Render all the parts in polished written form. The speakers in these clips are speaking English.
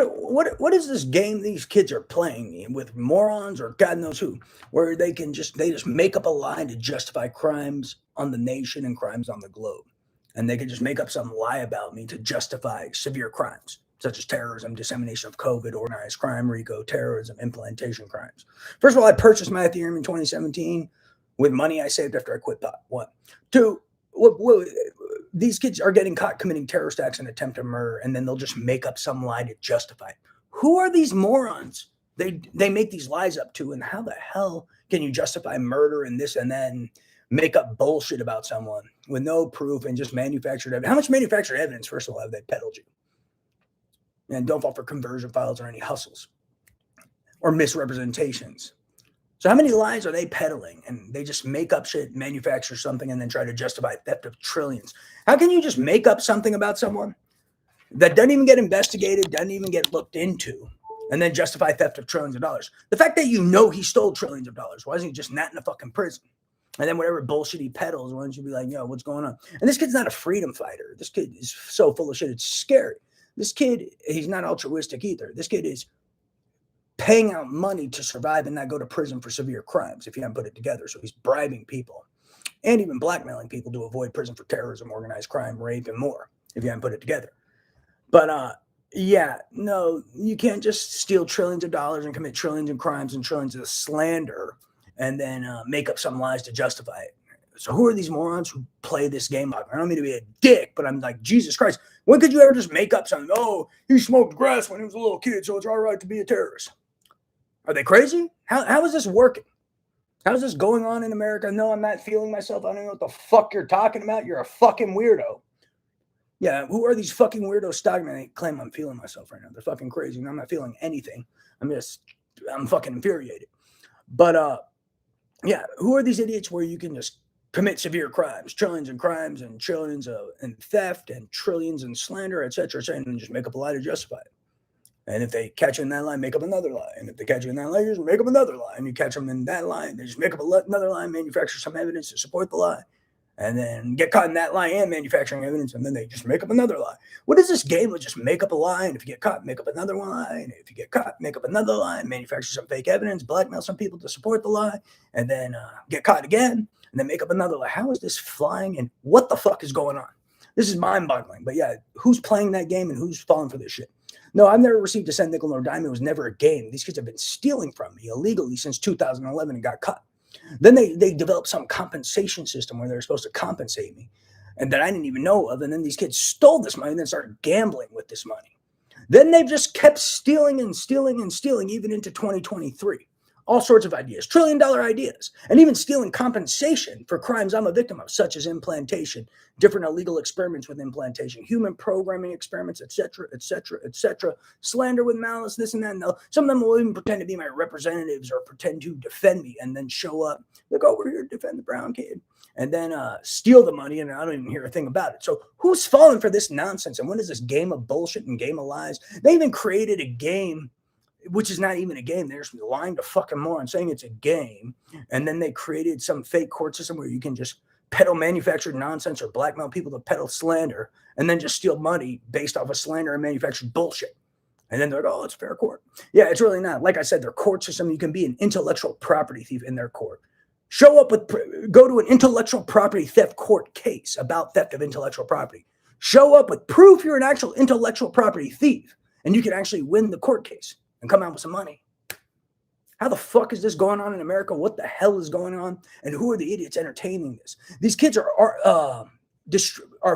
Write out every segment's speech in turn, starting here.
What is this game these kids are playing with morons or God knows who, where they just make up a lie to justify crimes on the nation and crimes on the globe, and they can just make up some lie about me to justify severe crimes such as terrorism, dissemination of COVID, organized crime, RICO, terrorism, implantation crimes. First of all, I purchased my Ethereum in 2017 with money I saved after I quit pot. One, two. These kids are getting caught committing terrorist acts and attempted murder, and then they'll just make up some lie to justify it. Who are these morons? They make these lies up to, and how the hell can you justify murder and this and then make up bullshit about someone with no proof and just manufactured evidence? How much manufactured evidence, first of all, have they peddled you? And don't fall for conversion files or any hustles or misrepresentations. So how many lies are they peddling? And they just make up shit, manufacture something, and then try to justify theft of trillions. How can you just make up something about someone that doesn't even get investigated, doesn't even get looked into, and then justify theft of trillions of dollars? The fact that you know he stole trillions of dollars, why isn't he just not in a fucking prison? And then whatever bullshit he peddles, why don't you be like, yo, what's going on? And this kid's not a freedom fighter. This kid is so full of shit, it's scary. This kid, he's not altruistic either. This kid is paying out money to survive and not go to prison for severe crimes if you haven't put it together. So he's bribing people and even blackmailing people to avoid prison for terrorism, organized crime, rape, and more if you haven't put it together. But yeah, no, you can't just steal trillions of dollars and commit trillions of crimes and trillions of slander and then make up some lies to justify it. So who are these morons who play this game up? I don't mean to be a dick, but I'm like, Jesus Christ, when could you ever just make up something? Oh, he smoked grass when he was a little kid, so it's all right to be a terrorist. Are they crazy? How is this working? How is this going on in America? No, I'm not feeling myself. I don't know what the fuck you're talking about. You're a fucking weirdo. Yeah, who are these fucking weirdos talking about? They claim I'm feeling myself right now. They're fucking crazy. And I'm not feeling anything. I'm fucking infuriated. But yeah, who are these idiots where you can just commit severe crimes, trillions in crimes and trillions in theft and trillions in slander, et cetera, and just make up a lie to justify it? And if they catch you in that lie, make up another lie. And if they catch you in that lie, just make up another lie. And you catch them in that lie, they just make up another lie, manufacture some evidence to support the lie. And then get caught in that lie and manufacturing evidence, and then they just make up another lie. What is this game of just make up a lie, and if you get caught, make up another lie, and if you get caught, make up another lie, manufacture some fake evidence, blackmail some people to support the lie, and then get caught again, and then make up another lie? How is this flying, and what the fuck is going on? This is mind-boggling. But yeah, who's playing that game and who's falling for this shit? No, I've never received a cent, nickel, nor dime. It was never a game. These kids have been stealing from me illegally since 2011 and got caught. Then they developed some compensation system where they're supposed to compensate me and that I didn't even know of. And then these kids stole this money and then started gambling with this money. Then they've just kept stealing and stealing and stealing even into 2023. All sorts of ideas, $1 trillion ideas, and even stealing compensation for crimes I'm a victim of, such as implantation, different illegal experiments with implantation, human programming experiments, etc., etc., etc., slander with malice, this and that. And some of them will even pretend to be my representatives or pretend to defend me and then show up, like, oh, we're here to defend the brown kid, and then steal the money, and I don't even hear a thing about it. So who's falling for this nonsense? And when is this game of bullshit and game of lies? They even created a game which is not even a game. They're just lying to fucking more and saying it's a game. And then they created some fake court system where you can just peddle manufactured nonsense or blackmail people to peddle slander and then just steal money based off of slander and manufactured bullshit. And then they're like, oh, it's fair court. Yeah, it's really not. Like I said, their court system, you can be an intellectual property thief in their court. Go to an intellectual property theft court case about theft of intellectual property. Show up with proof you're an actual intellectual property thief, and you can actually win the court case and come out with some money. How the fuck is this going on in America? What the hell is going on? And who are the idiots entertaining this? These kids are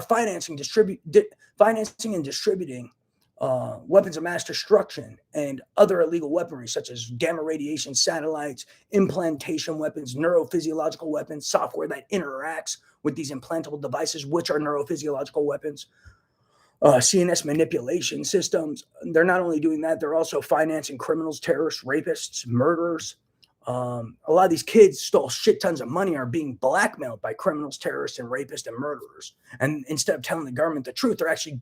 financing and distributing weapons of mass destruction and other illegal weaponry, such as gamma radiation satellites, implantation weapons, neurophysiological weapons, software that interacts with these implantable devices, which are neurophysiological weapons. CNS manipulation systems. They're not only doing that, they're also financing criminals, terrorists, rapists, murderers, A lot of these kids stole shit tons of money, are being blackmailed by criminals, terrorists, and rapists and murderers. And instead of telling the government the truth, they're actually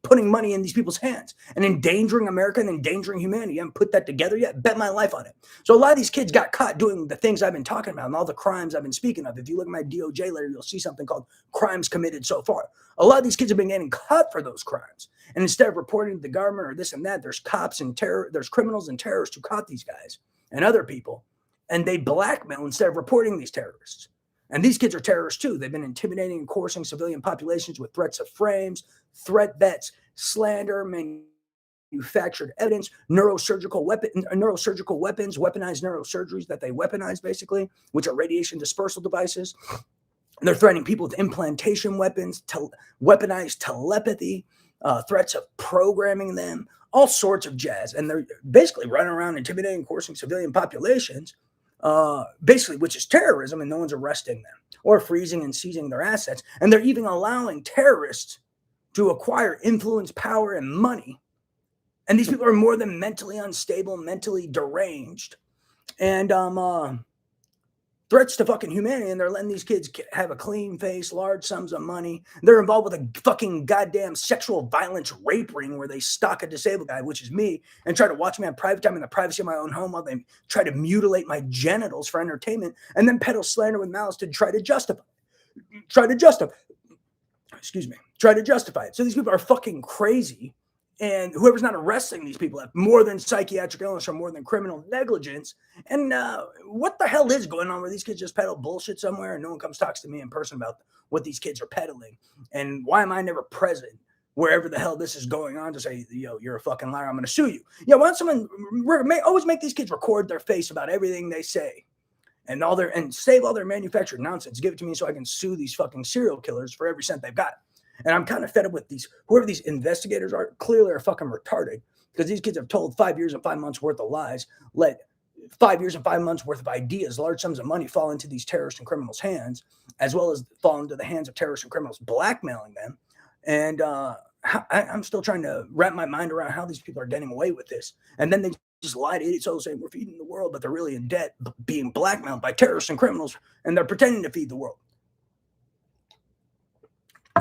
putting money in these people's hands and endangering America and endangering humanity. I haven't put that together yet. Bet my life on it. So a lot of these kids got caught doing the things I've been talking about and all the crimes I've been speaking of. If you look at my DOJ letter, you'll see something called crimes committed so far. A lot of these kids have been getting caught for those crimes. And instead of reporting to the government or this and that, there's cops and there's criminals and terrorists who caught these guys and other people, and they blackmail instead of reporting these terrorists. And these kids are terrorists too. They've been intimidating and coercing civilian populations with threats of frames, threat bets, slander, manufactured evidence, neurosurgical weapons, weaponized neurosurgeries that they weaponize basically, which are radiation dispersal devices. And they're threatening people with implantation weapons, weaponized telepathy, threats of programming them, all sorts of jazz. And they're basically running around intimidating, coercing civilian populations, basically, which is terrorism, and no one's arresting them or freezing and seizing their assets. And they're even allowing terrorists to acquire influence, power, and money. And these people are more than mentally unstable, mentally deranged, and threats to fucking humanity, and they're letting these kids have a clean face, large sums of money. They're involved with a fucking goddamn sexual violence rape ring where they stalk a disabled guy, which is me, and try to watch me on private time in the privacy of my own home while they try to mutilate my genitals for entertainment, and then peddle slander with malice to try to justify it. So these people are fucking crazy. And whoever's not arresting these people have more than psychiatric illness or more than criminal negligence. And what the hell is going on where these kids just peddle bullshit somewhere and no one comes talks to me in person about what these kids are peddling? And why am I never present wherever the hell this is going on to say, yo, you're a fucking liar, I'm going to sue you? Yeah, why don't someone always make these kids record their face about everything they say and save all their manufactured nonsense. Give it to me so I can sue these fucking serial killers for every cent they've got. And I'm kind of fed up with whoever these investigators are, clearly are fucking retarded, because these kids have told 5 years and 5 months worth of lies, let 5 years and 5 months worth of ideas, large sums of money fall into these terrorists and criminals' hands, as well as fall into the hands of terrorists and criminals blackmailing them. And I'm still trying to wrap my mind around how these people are getting away with this. And then they just lie to idiots, saying we're feeding the world, but they're really in debt, being blackmailed by terrorists and criminals, and they're pretending to feed the world.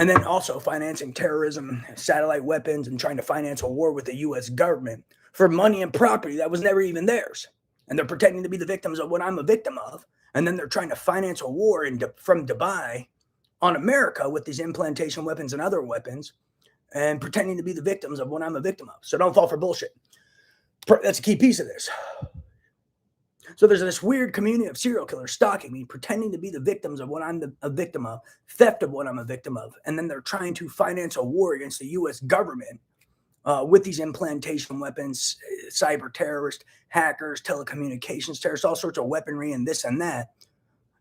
And then also financing terrorism, satellite weapons, and trying to finance a war with the U.S. government for money and property that was never even theirs. And they're pretending to be the victims of what I'm a victim of. And then they're trying to finance a war from Dubai on America with these implantation weapons and other weapons, and pretending to be the victims of what I'm a victim of. So don't fall for bullshit. That's a key piece of this. So there's this weird community of serial killers stalking me, pretending to be the victims of what I'm a victim of, theft of what I'm a victim of. And then they're trying to finance a war against the U.S. government with these implantation weapons, cyber terrorists, hackers, telecommunications terrorists, all sorts of weaponry and this and that,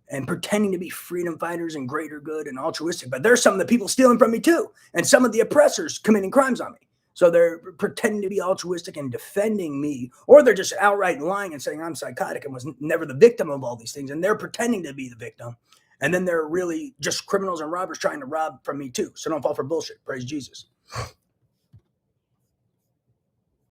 and pretending to be freedom fighters and greater good and altruistic. But there's some of the people stealing from me too, and some of the oppressors committing crimes on me. So they're pretending to be altruistic and defending me, or they're just outright lying and saying I'm psychotic and was never the victim of all these things, and they're pretending to be the victim. And then they're really just criminals and robbers trying to rob from me too. So don't fall for bullshit. Praise Jesus.